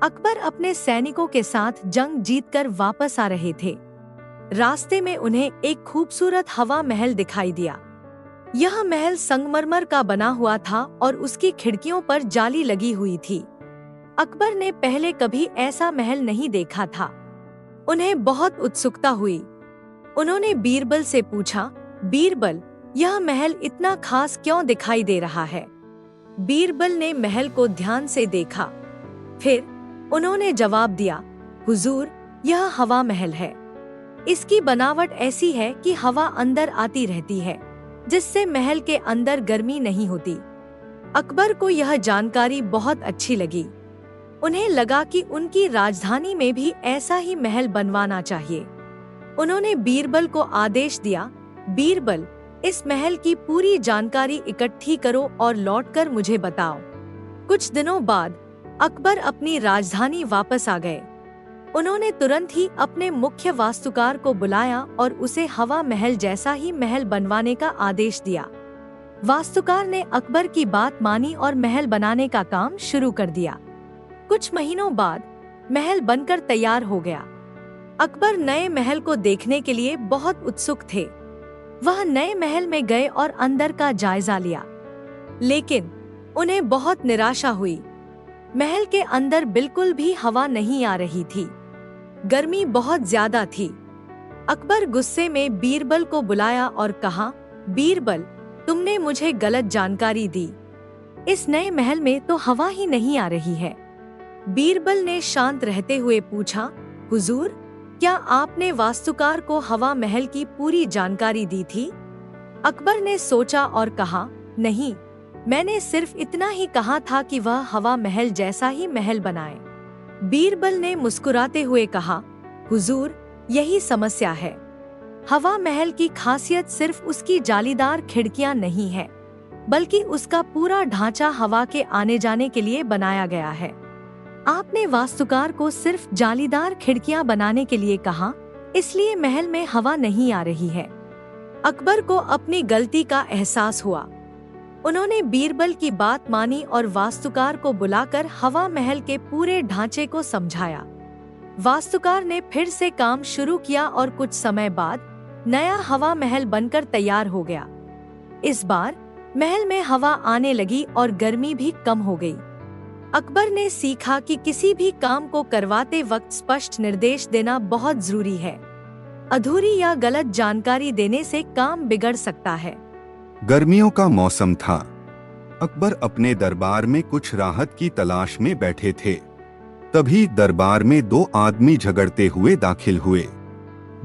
अकबर अपने सैनिकों के साथ जंग जीतकर वापस आ रहे थे। रास्ते में उन्हें एक खूबसूरत हवा महल दिखाई दिया। यह महल संगमरमर का बना हुआ था और उसकी खिड़कियों पर जाली लगी हुई थी। अकबर ने पहले कभी ऐसा महल नहीं देखा था। उन्हें बहुत उत्सुकता हुई। उन्होंने बीरबल से पूछा, बीरबल, यह महल इतना खास क्यों दिखाई दे रहा है? बीरबल ने महल को ध्यान से देखा। फिर उन्होंने जवाब दिया, हुजूर, यह हवा महल है। इसकी बनावट ऐसी है कि हवा अंदर आती रहती है, जिससे महल के अंदर गर्मी नहीं होती। अकबर को यह जानकारी बहुत अच्छी लगी। उन्हें लगा कि उनकी राजधानी में भी ऐसा ही महल बनवाना चाहिए। उन्होंने बीरबल को आदेश दिया, बीरबल, इस महल की पूरी जानकारी इकट्ठी करो और लौटकर मुझे बताओ। कुछ दिनों बाद अकबर अपनी राजधानी वापस आ गए। उन्होंने तुरंत ही अपने मुख्य वास्तुकार को बुलाया और उसे हवा महल जैसा ही महल बनवाने का आदेश दिया। वास्तुकार ने अकबर की बात मानी और महल बनाने का काम शुरू कर दिया। कुछ महीनों बाद महल बनकर तैयार हो गया। अकबर नए महल को देखने के लिए बहुत उत्सुक थे। वह नए महल में गए और अंदर का जायजा लिया, लेकिन उन्हें बहुत निराशा हुई। महल के अंदर बिल्कुल भी हवा नहीं आ रही थी। गर्मी बहुत ज्यादा थी। अकबर गुस्से में बीरबल को बुलाया और कहा, बीरबल, तुमने मुझे गलत जानकारी दी। इस नए महल में तो हवा ही नहीं आ रही है। बीरबल ने शांत रहते हुए पूछा, हुजूर, क्या आपने वास्तुकार को हवा महल की पूरी जानकारी दी थी? अकबर ने सोचा और कहा, नहीं, मैंने सिर्फ इतना ही कहा था कि वह हवा महल जैसा ही महल बनाए। बीरबल ने मुस्कुराते हुए कहा, हुजूर, यही समस्या है। हवा महल की खासियत सिर्फ उसकी जालीदार खिड़कियां नहीं है, बल्कि उसका पूरा ढांचा हवा के आने जाने के लिए बनाया गया है। आपने वास्तुकार को सिर्फ जालीदार खिड़कियां बनाने के लिए कहा, इसलिए महल में हवा नहीं आ रही है। अकबर को अपनी गलती का एहसास हुआ। उन्होंने बीरबल की बात मानी और वास्तुकार को बुलाकर हवा महल के पूरे ढांचे को समझाया। वास्तुकार ने फिर से काम शुरू किया और कुछ समय बाद नया हवा महल बनकर तैयार हो गया। इस बार महल में हवा आने लगी और गर्मी भी कम हो गई। अकबर ने सीखा कि किसी भी काम को करवाते वक्त स्पष्ट निर्देश देना बहुत जरूरी है। अधूरी या गलत जानकारी देने से काम बिगड़ सकता है। गर्मियों का मौसम था। अकबर अपने दरबार में कुछ राहत की तलाश में बैठे थे। तभी दरबार में दो आदमी झगड़ते हुए दाखिल हुए।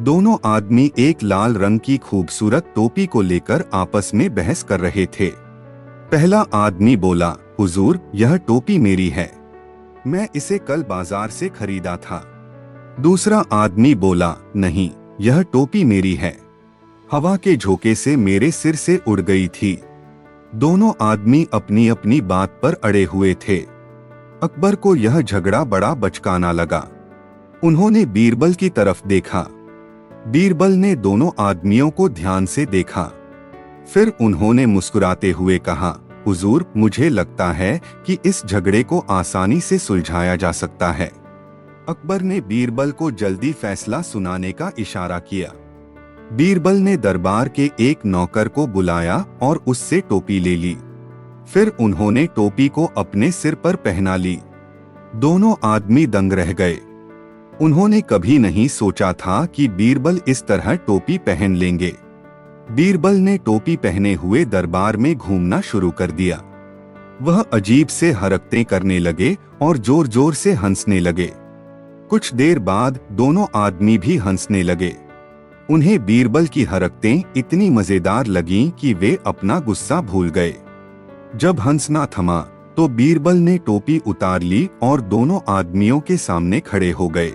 दोनों आदमी एक लाल रंग की खूबसूरत टोपी को लेकर आपस में बहस कर रहे थे। पहला आदमी बोला, हुजूर, यह टोपी मेरी है। मैं इसे कल बाजार से खरीदा था। दूसरा आदमी बोला, नहीं, यह टोपी मेरी है। हवा के झोंके से मेरे सिर से उड़ गई थी। दोनों आदमी अपनी अपनी बात पर अड़े हुए थे। अकबर को यह झगड़ा बड़ा बचकाना लगा। उन्होंने बीरबल की तरफ देखा। बीरबल ने दोनों आदमियों को ध्यान से देखा। फिर उन्होंने मुस्कुराते हुए कहा, हुजूर, मुझे लगता है कि इस झगड़े को आसानी से सुलझाया जा सकता है। अकबर ने बीरबल को जल्दी फैसला सुनाने का इशारा किया। बीरबल ने दरबार के एक नौकर को बुलाया और उससे टोपी ले ली। फिर उन्होंने टोपी को अपने सिर पर पहना ली। दोनों आदमी दंग रह गए। उन्होंने कभी नहीं सोचा था कि बीरबल इस तरह टोपी पहन लेंगे। बीरबल ने टोपी पहने हुए दरबार में घूमना शुरू कर दिया। वह अजीब से हरकतें करने लगे और जोर जोर से हंसने लगे। कुछ देर बाद दोनों आदमी भी हंसने लगे। उन्हें बीरबल की हरकतें इतनी मजेदार लगीं कि वे अपना गुस्सा भूल गए। जब हंसना थमा तो बीरबल ने टोपी उतार ली और दोनों आदमियों के सामने खड़े हो गए।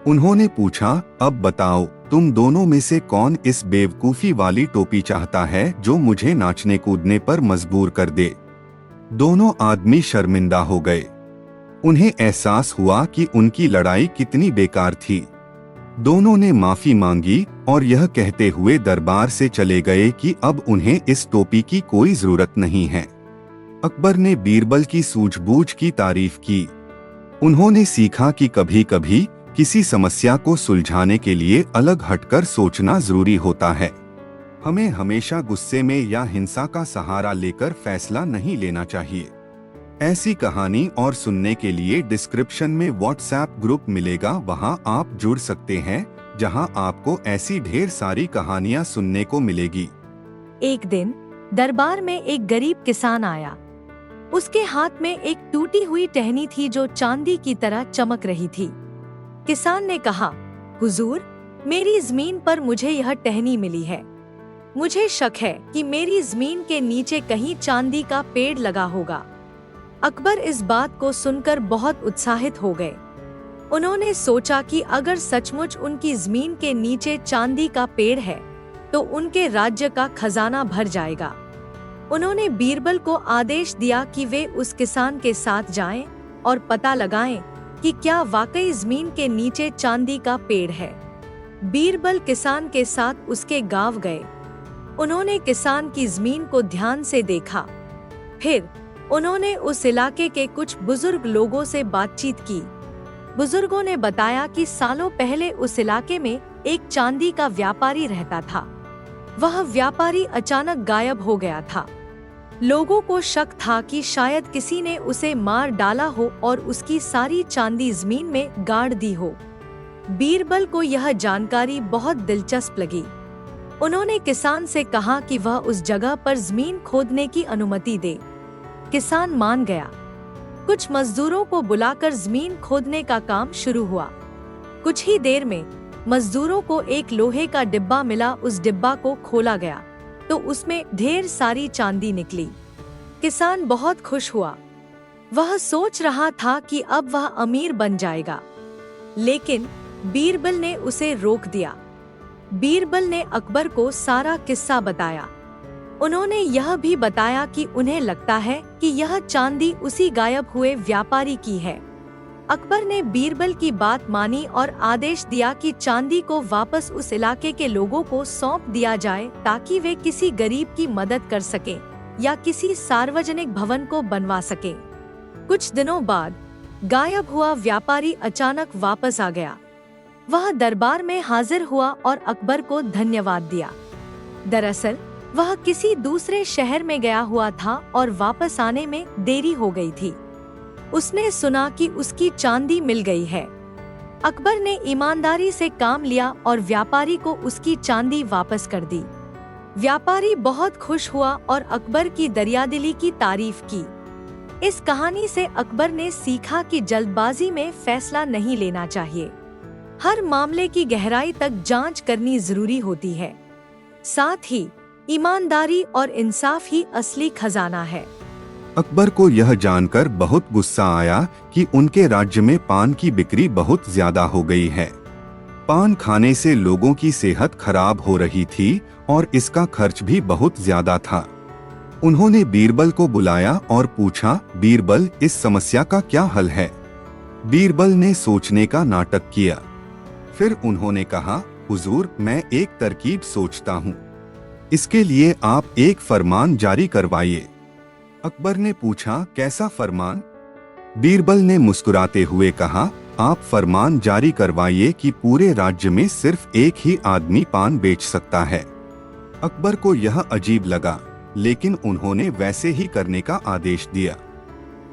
उन्होंने पूछा, अब बताओ, तुम दोनों में से कौन इस बेवकूफी वाली टोपी चाहता है जो मुझे नाचने कूदने पर मजबूर कर दे? दोनों आदमी शर्मिंदा हो गए। उन्हें एहसास हुआ कि उनकी लड़ाई कितनी बेकार थी। दोनों ने माफी मांगी और यह कहते हुए दरबार से चले गए कि अब उन्हें इस टोपी की कोई जरूरत नहीं है। अकबर ने बीरबल की सूझबूझ की तारीफ की। उन्होंने सीखा कि कभी कभी किसी समस्या को सुलझाने के लिए अलग हटकर सोचना जरूरी होता है। हमें हमेशा गुस्से में या हिंसा का सहारा लेकर फैसला नहीं लेना चाहिए। ऐसी कहानी और सुनने के लिए डिस्क्रिप्शन में व्हाट्सएप ग्रुप मिलेगा, वहां आप जुड़ सकते हैं, जहां आपको ऐसी ढेर सारी कहानियां सुनने को मिलेगी। एक दिन दरबार में एक गरीब किसान आया। उसके हाथ में एक टूटी हुई टहनी थी जो चांदी की तरह चमक रही थी। किसान ने कहा, हुजूर, मेरी जमीन पर मुझे यह टहनी मिली है। मुझे शक है कि मेरी जमीन के नीचे कहीं चांदी का पेड़ लगा होगा। अकबर इस बात को सुनकर बहुत उत्साहित हो गए। उन्होंने सोचा कि अगर सचमुच उनकी जमीन के नीचे चांदी का पेड़ है तो उनके राज्य का खजाना भर जाएगा। उन्होंने बीरबल को आदेश दिया कि वे उस किसान के साथ जाएं और पता लगाएं कि क्या वाकई जमीन के नीचे चांदी का पेड़ है। बीरबल किसान के साथ उसके गांव गए। उन्होंने किसान की जमीन को ध्यान से देखा। फिर उन्होंने उस इलाके के कुछ बुजुर्ग लोगों से बातचीत की। बुजुर्गों ने बताया कि सालों पहले उस इलाके में एक चांदी का व्यापारी रहता था। वह व्यापारी अचानक गायब हो गया था। लोगों को शक था कि शायद किसी ने उसे मार डाला हो और उसकी सारी चांदी जमीन में गाड़ दी हो। बीरबल को यह जानकारी बहुत दिलचस्प लगी। उन्होंने किसान से कहा कि वह उस जगह पर जमीन खोदने की अनुमति दे। किसान मान गया। कुछ मजदूरों को बुलाकर जमीन खोदने का काम शुरू हुआ। कुछ ही देर में मजदूरों को एक लोहे का डिब्बा मिला। उस डिब्बा को खोला गया तो उसमें ढेर सारी चांदी निकली। किसान बहुत खुश हुआ। वह सोच रहा था कि अब वह अमीर बन जाएगा, लेकिन बीरबल ने उसे रोक दिया। बीरबल ने अकबर को सारा किस्सा बताया। उन्होंने यह भी बताया कि उन्हें लगता है कि यह चांदी उसी गायब हुए व्यापारी की है। अकबर ने बीरबल की बात मानी और आदेश दिया कि चांदी को वापस उस इलाके के लोगों को सौंप दिया जाए ताकि वे किसी गरीब की मदद कर सकें या किसी सार्वजनिक भवन को बनवा सकें। कुछ दिनों बाद गायब हुआ व्यापारी अचानक वापस आ गया। वह दरबार में हाजिर हुआ और अकबर को धन्यवाद दिया। दरअसल वह किसी दूसरे शहर में गया हुआ था और वापस आने में देरी हो गई थी। उसने सुना कि उसकी चांदी मिल गई है। अकबर ने ईमानदारी से काम लिया और व्यापारी को उसकी चांदी वापस कर दी। व्यापारी बहुत खुश हुआ और अकबर की दरियादिली की तारीफ की। इस कहानी से अकबर ने सीखा कि जल्दबाजी में फैसला नहीं लेना चाहिए। हर मामले की गहराई तक जांच करनी जरूरी होती है। साथ ही ईमानदारी और इंसाफ ही असली खजाना है। अकबर को यह जानकर बहुत गुस्सा आया कि उनके राज्य में पान की बिक्री बहुत ज्यादा हो गई है। पान खाने से लोगों की सेहत खराब हो रही थी और इसका खर्च भी बहुत ज्यादा था। उन्होंने बीरबल को बुलाया और पूछा, बीरबल, इस समस्या का क्या हल है? बीरबल ने सोचने का नाटक किया। फिर उन्होंने कहा, हुजूर, मैं एक तरकीब सोचता हूँ। इसके लिए आप एक फरमान जारी करवाइए। अकबर ने पूछा, कैसा फरमान? बीरबल ने मुस्कुराते हुए कहा, आप फरमान जारी करवाइए कि पूरे राज्य में सिर्फ एक ही आदमी पान बेच सकता है। अकबर को यह अजीब लगा, लेकिन उन्होंने वैसे ही करने का आदेश दिया।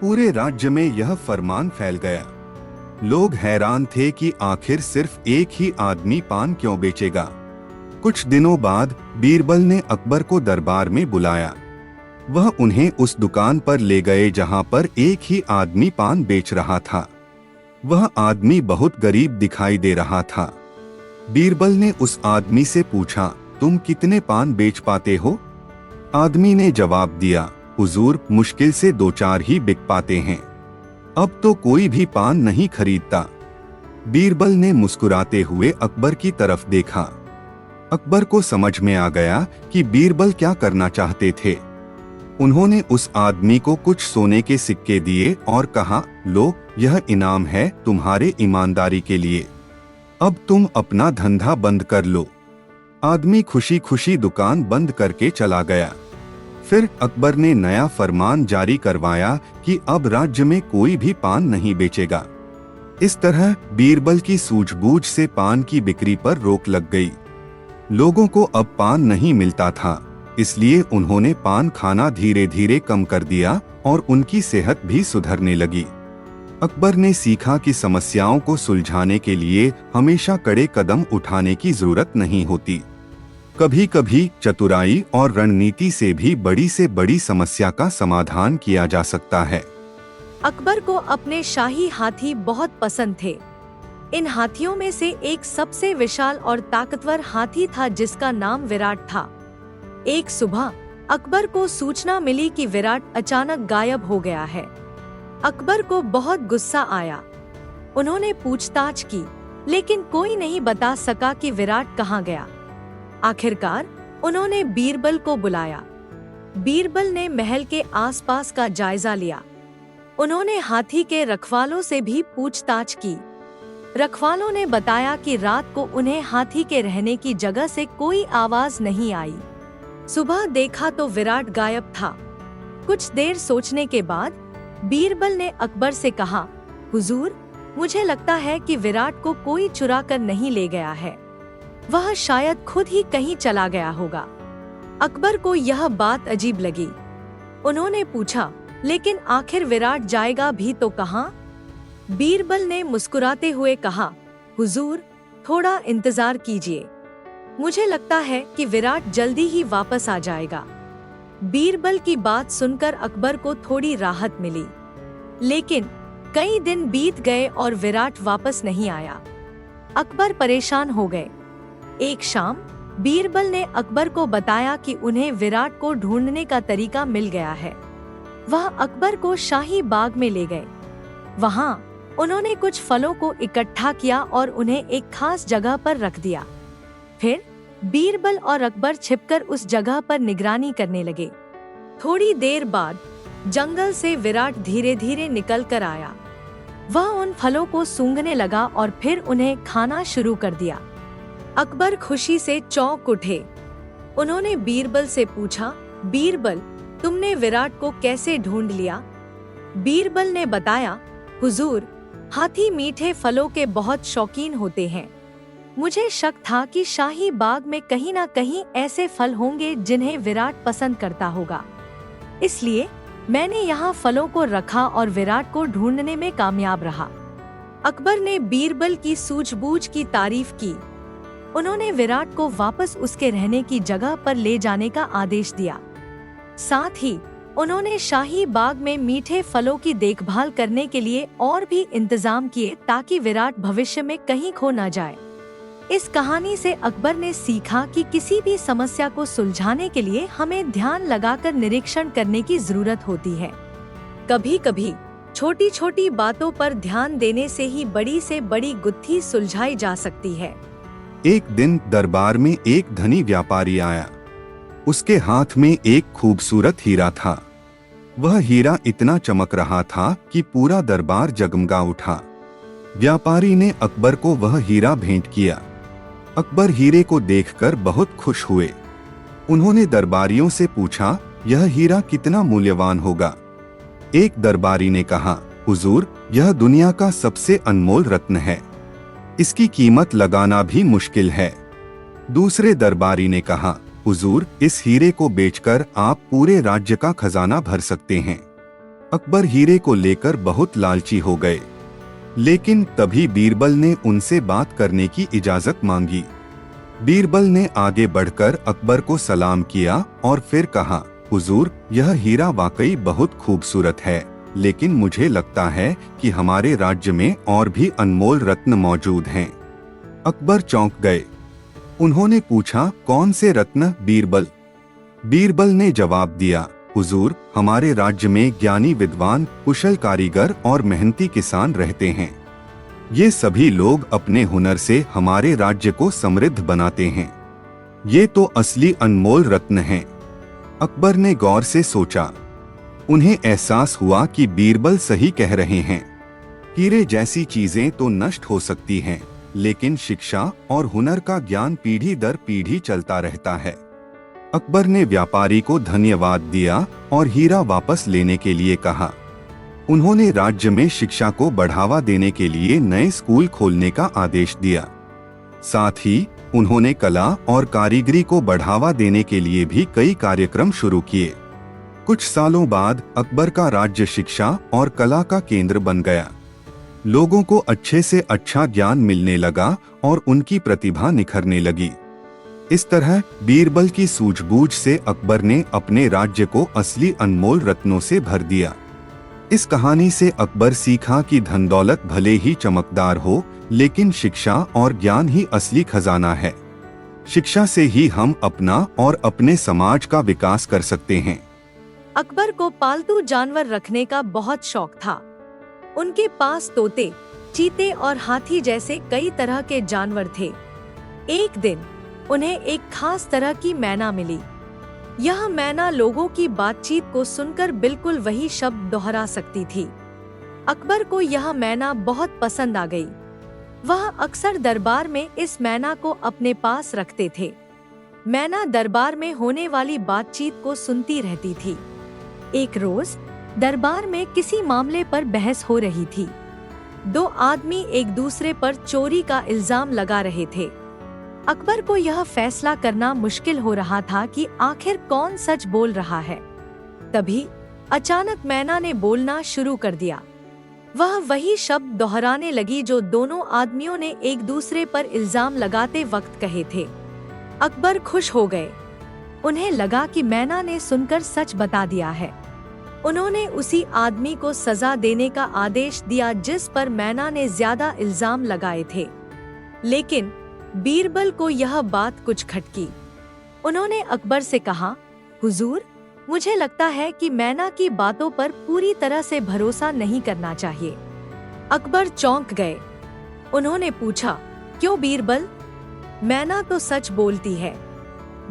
पूरे राज्य में यह फरमान फैल गया। लोग हैरान थे कि आखिर सिर्फ एक ही आदमी पान क्यों बेचेगा। कुछ दिनों बाद बीरबल ने अकबर को दरबार में बुलाया। वह उन्हें उस दुकान पर ले गए जहां पर एक ही आदमी पान बेच रहा था। वह आदमी बहुत गरीब दिखाई दे रहा था। बीरबल ने उस आदमी से पूछा, तुम कितने पान बेच पाते हो? आदमी ने जवाब दिया, हुजूर, मुश्किल से 2-4 ही बिक पाते हैं। अब तो कोई भी पान नहीं खरीदता। बीरबल ने मुस्कुराते हुए अकबर की तरफ देखा। अकबर को समझ में आ गया कि बीरबल क्या करना चाहते थे। उन्होंने उस आदमी को कुछ सोने के सिक्के दिए और कहा, लो, यह इनाम है तुम्हारे ईमानदारी के लिए। अब तुम अपना धंधा बंद कर लो। आदमी खुशी खुशी दुकान बंद करके चला गया। फिर अकबर ने नया फरमान जारी करवाया कि अब राज्य में कोई भी पान नहीं बेचेगा। इस तरह बीरबल की सूझबूझ से पान की बिक्री पर रोक लग गई। लोगों को अब पान नहीं मिलता था, इसलिए उन्होंने पान खाना धीरे धीरे कम कर दिया और उनकी सेहत भी सुधरने लगी। अकबर ने सीखा कि समस्याओं को सुलझाने के लिए हमेशा कड़े कदम उठाने की जरूरत नहीं होती। कभी कभी चतुराई और रणनीति से बड़ी समस्या का समाधान किया जा सकता है। अकबर को अपने शाही हाथी बहुत पसंद थे। इन हाथियों में से एक सबसे विशाल और ताकतवर हाथी था जिसका नाम विराट था। एक सुबह अकबर को सूचना मिली कि विराट अचानक गायब हो गया है। अकबर को बहुत गुस्सा आया। उन्होंने पूछताछ की, लेकिन कोई नहीं बता सका कि विराट कहाँ गया। आखिरकार उन्होंने बीरबल को बुलाया। बीरबल ने महल के आसपास का जायजा लिया। उन्होंने हाथी के रखवालों से भी पूछताछ की। रखवालों ने बताया कि रात को उन्हें हाथी के रहने की जगह से कोई आवाज नहीं आई। सुबह देखा तो विराट गायब था। कुछ देर सोचने के बाद बीरबल ने अकबर से कहा, हुजूर, मुझे लगता है कि विराट को कोई चुरा कर नहीं ले गया है। वह शायद खुद ही कहीं चला गया होगा। अकबर को यह बात अजीब लगी। उन्होंने पूछा, लेकिन आखिर विराट जाएगा भी तो कहाँ? बीरबल ने मुस्कुराते हुए कहा, हुजूर, थोड़ा इंतजार कीजिए। मुझे लगता है कि विराट जल्दी ही वापस आ जाएगा। बीरबल की बात सुनकर अकबर को थोड़ी राहत मिली। लेकिन कई दिन बीत गए और विराट वापस नहीं आया। अकबर परेशान हो गए। एक शाम बीरबल ने अकबर को बताया कि उन्हें विराट को ढूंढने का तरीका मिल गया है। वह अकबर को शाही बाग में ले गए। वहां उन्होंने कुछ फलों को इकट्ठा किया और उन्हें एक खास जगह पर रख दिया। फिर बीरबल और अकबर छिपकर उस जगह पर निगरानी करने लगे। थोड़ी देर बाद जंगल से विराट धीरे धीरे निकल कर आया। वह उन फलों को सूंघने लगा और फिर उन्हें खाना शुरू कर दिया। अकबर खुशी से चौंक उठे। उन्होंने बीरबल से पूछा, बीरबल, तुमने विराट को कैसे ढूंढ लिया? बीरबल ने बताया, हुजूर, हाथी मीठे फलों के बहुत शौकीन होते हैं। मुझे शक था कि शाही बाग में कहीं ना कहीं ऐसे फल होंगे जिन्हें विराट पसंद करता होगा। इसलिए मैंने यहाँ फलों को रखा और विराट को ढूंढने में कामयाब रहा। अकबर ने बीरबल की सूझबूझ की तारीफ की। उन्होंने विराट को वापस उसके रहने की जगह पर ले जाने का आदेश दिया। साथ ही उन्होंने शाही बाग में मीठे फलों की देखभाल करने के लिए और भी इंतजाम किए ताकि विराट भविष्य में कहीं खो न जाए। इस कहानी से अकबर ने सीखा कि किसी भी समस्या को सुलझाने के लिए हमें ध्यान लगाकर निरीक्षण करने की जरूरत होती है। कभी कभी छोटी छोटी बातों पर ध्यान देने से ही बड़ी से बड़ी गुत्थी सुलझाई जा सकती है। एक दिन दरबार में एक धनी व्यापारी आया। उसके हाथ में एक खूबसूरत हीरा था। वह हीरा इतना चमक रहा था कि पूरा दरबार जगमगा उठा। व्यापारी ने अकबर को वह हीरा भेंट किया। अकबर हीरे को देखकर बहुत खुश हुए। उन्होंने दरबारियों से पूछा, यह हीरा कितना मूल्यवान होगा? एक दरबारी ने कहा, हुजूर, यह दुनिया का सबसे अनमोल रत्न है। इसकी कीमत लगाना भी मुश्किल है। दूसरे दरबारी ने कहा, हुजूर, इस हीरे को बेचकर आप पूरे राज्य का खजाना भर सकते हैं। अकबर हीरे को लेकर बहुत लालची हो गए। लेकिन तभी बीरबल ने उनसे बात करने की इजाजत मांगी। बीरबल ने आगे बढ़कर अकबर को सलाम किया और फिर कहा, हुजूर, यह हीरा वाकई बहुत खूबसूरत है, लेकिन मुझे लगता है कि हमारे राज्य में और भी अनमोल रत्न मौजूद हैं। अकबर चौंक गए। उन्होंने पूछा, कौन से रत्न बीरबल? बीरबल ने जवाब दिया, हुजूर, हमारे राज्य में ज्ञानी विद्वान, कुशल कारीगर और मेहनती किसान रहते हैं। ये सभी लोग अपने हुनर से हमारे राज्य को समृद्ध बनाते हैं। ये तो असली अनमोल रत्न हैं। अकबर ने गौर से सोचा। उन्हें एहसास हुआ कि बीरबल सही कह रहे हैं। हीरे जैसी चीजें तो नष्ट हो सकती हैं, लेकिन शिक्षा और हुनर का ज्ञान पीढ़ी दर पीढ़ी चलता रहता है। अकबर ने व्यापारी को धन्यवाद दिया और हीरा वापस लेने के लिए कहा। उन्होंने राज्य में शिक्षा को बढ़ावा देने के लिए नए स्कूल खोलने का आदेश दिया। साथ ही उन्होंने कला और कारीगरी को बढ़ावा देने के लिए भी कई कार्यक्रम शुरू किए। कुछ सालों बाद अकबर का राज्य शिक्षा और कला का केंद्र बन गया। लोगों को अच्छे से अच्छा ज्ञान मिलने लगा और उनकी प्रतिभा निखरने लगी। इस तरह बीरबल की सूझबूझ से अकबर ने अपने राज्य को असली अनमोल रत्नों से भर दिया। इस कहानी से अकबर सीखा कि धन दौलत भले ही चमकदार हो, लेकिन शिक्षा और ज्ञान ही असली खजाना है। शिक्षा से ही हम अपना और अपने समाज का विकास कर सकते हैं। अकबर को पालतू जानवर रखने का बहुत शौक था। उनके पास तोते, चीते और हाथी जैसे कई तरह के जानवर थे। एक दिन उन्हें एक खास तरह की मैना मिली। यह मैना लोगों की बातचीत को सुनकर बिल्कुल वही शब्द दोहरा सकती थी। अकबर को यह मैना बहुत पसंद आ गई। वह अक्सर दरबार में इस मैना को अपने पास रखते थे। मैना दरबार में होने वाली बातचीत को सुनती रहती थी। एक रोज दरबार में किसी मामले पर बहस हो रही थी। दो आदमी एक दूसरे पर चोरी का इल्जाम लगा रहे थे। अकबर को यह फैसला करना मुश्किल हो रहा था कि आखिर कौन सच बोल रहा है। तभी अचानक मैना ने बोलना शुरू कर दिया। वह वही शब्द दोहराने लगी जो दोनों आदमियों ने एक दूसरे पर इल्जाम लगाते वक्त कहे थे। अकबर खुश हो गए। उन्हें लगा कि मैना ने सुनकर सच बता दिया है। उन्होंने उसी आदमी को सजा देने का आदेश दिया जिस पर मैना ने ज्यादा इल्जाम लगाए थे। लेकिन बीरबल को यह बात कुछ खटकी। उन्होंने अकबर से कहा, हुजूर, मुझे लगता है कि मैना की बातों पर पूरी तरह से भरोसा नहीं करना चाहिए। अकबर चौंक गए। उन्होंने पूछा, क्यों बीरबल? मैना तो सच बोलती है।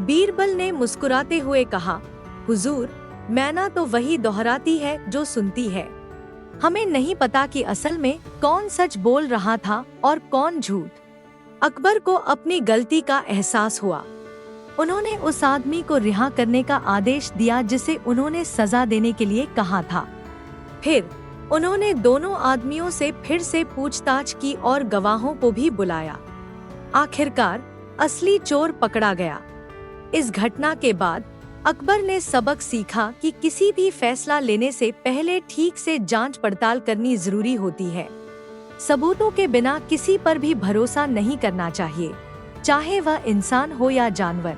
बीरबल ने मुस्कुराते हुए कहा, हुजूर, मैना तो वही दोहराती है जो सुनती है। हमें नहीं पता कि असल में कौन सच बोल रहा था और कौन झूठ। अकबर को अपनी गलती का एहसास हुआ। उन्होंने उस आदमी को रिहा करने का आदेश दिया जिसे उन्होंने सजा देने के लिए कहा था। फिर उन्होंने दोनों आदमियों से फिर से पूछताछ की और गवाहों को भी बुलाया। आखिरकार असली चोर पकड़ा गया। इस घटना के बाद अकबर ने सबक सीखा कि किसी भी फैसला लेने से पहले ठीक से जांच पड़ताल करनी जरूरी होती है। सबूतों के बिना किसी पर भी भरोसा नहीं करना चाहिए, चाहे वह इंसान हो या जानवर।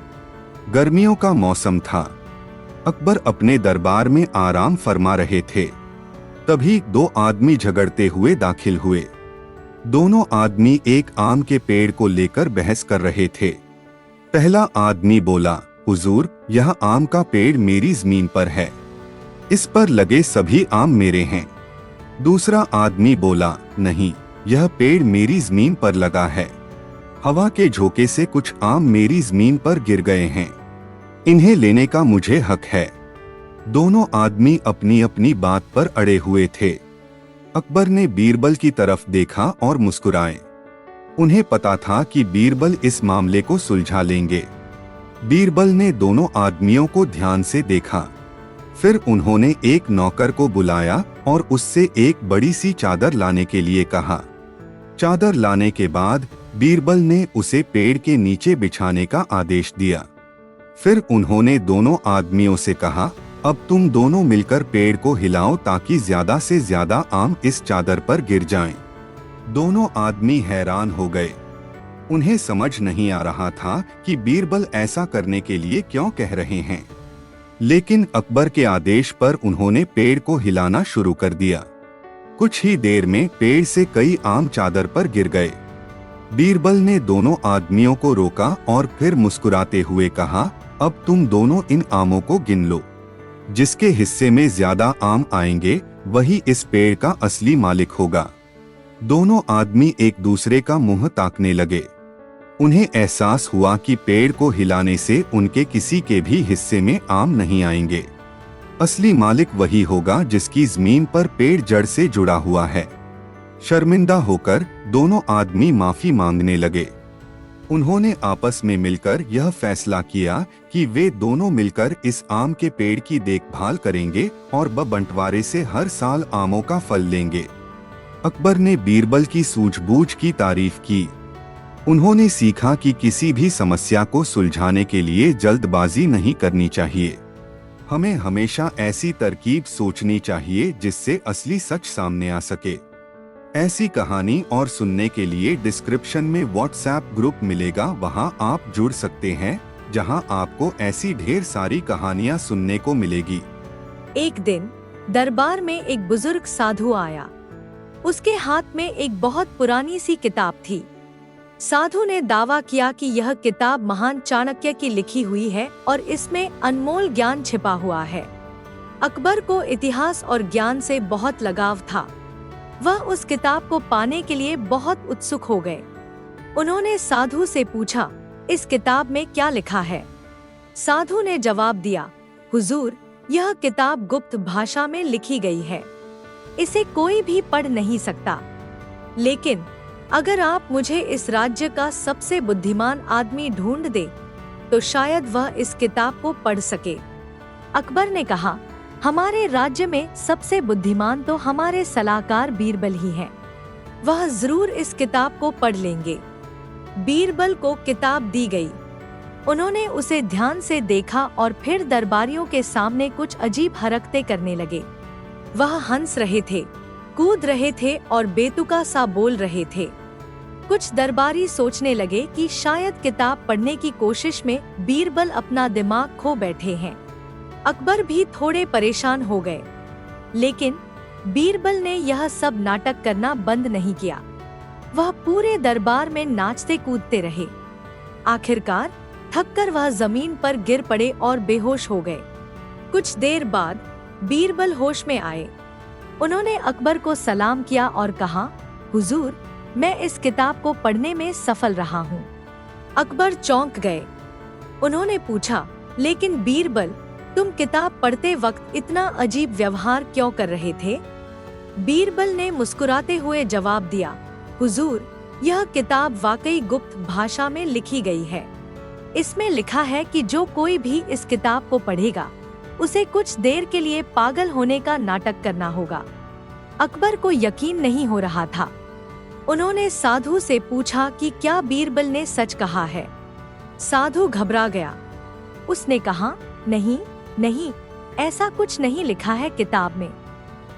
गर्मियों का मौसम था। अकबर अपने दरबार में आराम फरमा रहे थे। तभी दो आदमी झगड़ते हुए दाखिल हुए। दोनों आदमी एक आम के पेड़ को लेकर बहस कर रहे थे। पहला आदमी बोला, हुजूर, यह आम का पेड़ मेरी जमीन पर है। इस पर लगे सभी आम मेरे हैं। दूसरा आदमी बोला, नहीं, यह पेड़ मेरी जमीन पर लगा है। हवा के झोंके से कुछ आम मेरी जमीन पर गिर गए हैं। इन्हें लेने का मुझे हक है। दोनों आदमी अपनी अपनी बात पर अड़े हुए थे। अकबर ने बीरबल की तरफ देखा और मुस्कुराए। उन्हें पता था कि बीरबल इस मामले को सुलझा लेंगे। बीरबल ने दोनों आदमियों को ध्यान से देखा। फिर उन्होंने एक नौकर को बुलाया और उससे एक बड़ी सी चादर लाने के लिए कहा। चादर लाने के बाद बीरबल ने उसे पेड़ के नीचे बिछाने का आदेश दिया। फिर उन्होंने दोनों आदमियों से कहा, अब तुम दोनों मिलकर पेड़ को हिलाओ ताकि ज्यादा से ज्यादा आम इस चादर पर गिर जाएं। दोनों आदमी हैरान हो गए। उन्हें समझ नहीं आ रहा था कि बीरबल ऐसा करने के लिए क्यों कह रहे हैं। लेकिन अकबर के आदेश पर उन्होंने पेड़ को हिलाना शुरू कर दिया। कुछ ही देर में पेड़ से कई आम चादर पर गिर गए। बीरबल ने दोनों आदमियों को रोका और फिर मुस्कुराते हुए कहा, अब तुम दोनों इन आमों को गिन लो। जिसके हिस्से में ज्यादा आम आएंगे वही इस पेड़ का असली मालिक होगा। दोनों आदमी एक दूसरे का मुंह ताकने लगे। उन्हें एहसास हुआ कि पेड़ को हिलाने से उनके किसी के भी हिस्से में आम नहीं आएंगे। असली मालिक वही होगा जिसकी जमीन पर पेड़ जड़ से जुड़ा हुआ है। शर्मिंदा होकर दोनों आदमी माफी मांगने लगे। उन्होंने आपस में मिलकर यह फैसला किया कि वे दोनों मिलकर इस आम के पेड़ की देखभाल करेंगे और बंटवारे से हर साल आमों का फल लेंगे। अकबर ने बीरबल की सूझबूझ की तारीफ की। उन्होंने सीखा कि किसी भी समस्या को सुलझाने के लिए जल्दबाजी नहीं करनी चाहिए। हमें हमेशा ऐसी तरकीब सोचनी चाहिए जिससे असली सच सामने आ सके। ऐसी कहानी और सुनने के लिए डिस्क्रिप्शन में व्हाट्सएप ग्रुप मिलेगा, वहां आप जुड़ सकते हैं, जहां आपको ऐसी ढेर सारी कहानियां सुनने को मिलेगी। एक दिन दरबार में एक बुजुर्ग साधु आया। उसके हाथ में एक बहुत पुरानी सी किताब थी। साधु ने दावा किया कि यह किताब महान चाणक्य की लिखी हुई है और इसमें अनमोल ज्ञान छिपा हुआ है। अकबर को इतिहास और ज्ञान से बहुत लगाव था। वह उस किताब को पाने के लिए बहुत उत्सुक हो गए। उन्होंने साधु से पूछा, इस किताब में क्या लिखा है? साधु ने जवाब दिया, हुजूर, यह किताब गुप्त भाषा में लिखी गई है। इसे कोई भी पढ़ नहीं सकता। लेकिन अगर आप मुझे इस राज्य का सबसे बुद्धिमान आदमी ढूंढ दे, तो शायद वह इस किताब को पढ़ सके। अकबर ने कहा, हमारे राज्य में सबसे बुद्धिमान तो हमारे सलाहकार बीरबल ही हैं। वह जरूर इस किताब को पढ़ लेंगे। बीरबल को किताब दी गई। उन्होंने उसे ध्यान से देखा और फिर दरबारियों के सामने कुछ अजीब हरकतें करने लगे। वह हंस रहे थे, कूद रहे थे और बेतुका सा बोल रहे थे। कुछ दरबारी सोचने लगे कि शायद किताब पढ़ने की कोशिश में बीरबल अपना दिमाग खो बैठे हैं। अकबर भी थोड़े परेशान हो गए, लेकिन बीरबल ने यह सब नाटक करना बंद नहीं किया। वह पूरे दरबार में नाचते कूदते रहे। आखिरकार थककर वह जमीन पर गिर पड़े और बेहोश हो गए। कुछ देर बाद बीरबल होश में आए। उन्होंने अकबर को सलाम किया और कहा, हुजूर, मैं इस किताब को पढ़ने में सफल रहा हूँ। अकबर चौंक गए। उन्होंने पूछा, लेकिन बीरबल, तुम किताब पढ़ते वक्त इतना अजीब व्यवहार क्यों कर रहे थे? बीरबल ने मुस्कुराते हुए जवाब दिया, हुजूर, यह किताब वाकई गुप्त भाषा में लिखी गई है। इसमें लिखा है कि जो कोई भी इस किताब को पढ़ेगा, उसे कुछ देर के लिए पागल होने का नाटक करना होगा। अकबर को यकीन नहीं हो रहा था। उन्होंने साधु से पूछा कि क्या बीरबल ने सच कहा है? साधु घबरा गया। उसने कहा, नहीं, ऐसा कुछ नहीं लिखा है किताब में।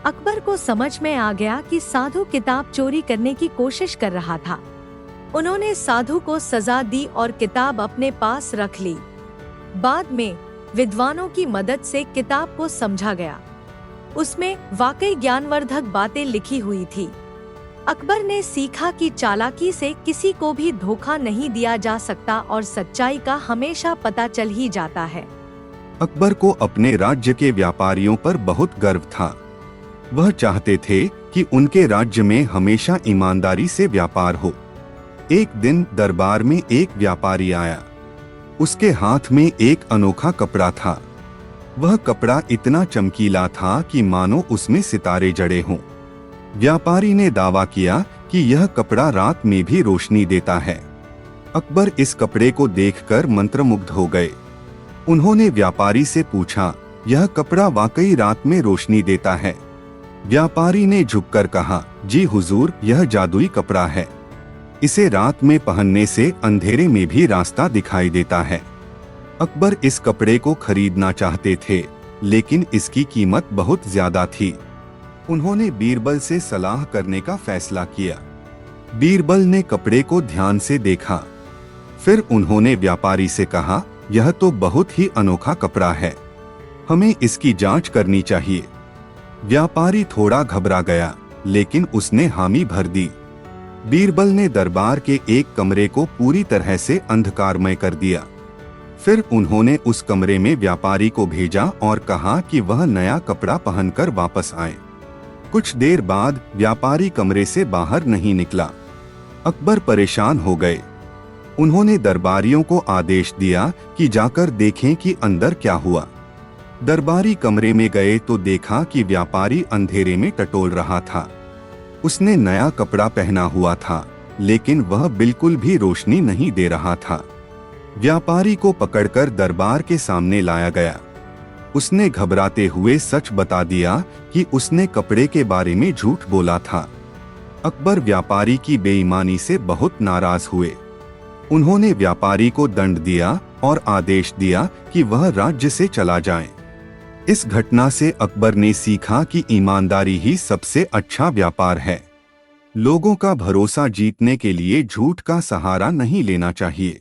अकबर को समझ में आ गया कि साधु किताब चोरी करने की कोशिश कर रहा था। उन्होंने साधु को सजा दी और किताब अपने पास रख ली। बाद में विद्वानों की मदद से किताब को समझा गया। उसमें वाकई ज्ञानवर्धक बातें लिखी हुई थी। अकबर ने सीखा कि चालाकी से किसी को भी धोखा नहीं दिया जा सकता और सच्चाई का हमेशा पता चल ही जाता है। अकबर को अपने राज्य के व्यापारियों पर बहुत गर्व था। वह चाहते थे कि उनके राज्य में हमेशा ईमानदारी से व्यापार हो। एक दिन दरबार में एक व्यापारी आया। उसके हाथ में एक अनोखा कपड़ा था। वह कपड़ा इतना चमकीला था कि मानो उसमें सितारे जड़े हों। व्यापारी ने दावा किया कि यह कपड़ा रात में भी रोशनी देता है। अकबर इस कपड़े को देखकर मंत्रमुग्ध हो गए। उन्होंने व्यापारी से पूछा, यह कपड़ा वाकई रात में रोशनी देता है? व्यापारी ने झुककर कहा, जी हुजूर, यह जादुई कपड़ा है। इसे रात में पहनने से अंधेरे में भी रास्ता दिखाई देता है। अकबर इस कपड़े को खरीदना चाहते थे, लेकिन इसकी कीमत बहुत ज्यादा थी। उन्होंने बीरबल से सलाह करने का फैसला किया। बीरबल ने कपड़े को ध्यान से देखा। फिर उन्होंने व्यापारी से कहा, यह तो बहुत ही अनोखा कपड़ा है, हमें इसकी जांच करनी चाहिए। व्यापारी थोड़ा घबरा गया, लेकिन उसने हामी भर दी। बीरबल ने दरबार के एक कमरे को पूरी तरह से अंधकारमय कर दिया। फिर उन्होंने उस कमरे में व्यापारी को भेजा और कहा कि वह नया कपड़ा पहनकर वापस आए। कुछ देर बाद व्यापारी कमरे से बाहर नहीं निकला। अकबर परेशान हो गए। उन्होंने दरबारियों को आदेश दिया कि जाकर देखें कि अंदर क्या हुआ। दरबारी कमरे में गए तो देखा कि व्यापारी अंधेरे में टटोल रहा था। उसने नया कपड़ा पहना हुआ था, लेकिन वह बिल्कुल भी रोशनी नहीं दे रहा था। व्यापारी को पकड़कर दरबार के सामने लाया गया। उसने घबराते हुए सच बता दिया कि उसने कपड़े के बारे में झूठ बोला था। अकबर व्यापारी की बेईमानी से बहुत नाराज हुए। उन्होंने व्यापारी को दंड दिया और आदेश दिया कि वह राज्य से चला जाए। इस घटना से अकबर ने सीखा कि ईमानदारी ही सबसे अच्छा व्यापार है। लोगों का भरोसा जीतने के लिए झूठ का सहारा नहीं लेना चाहिए।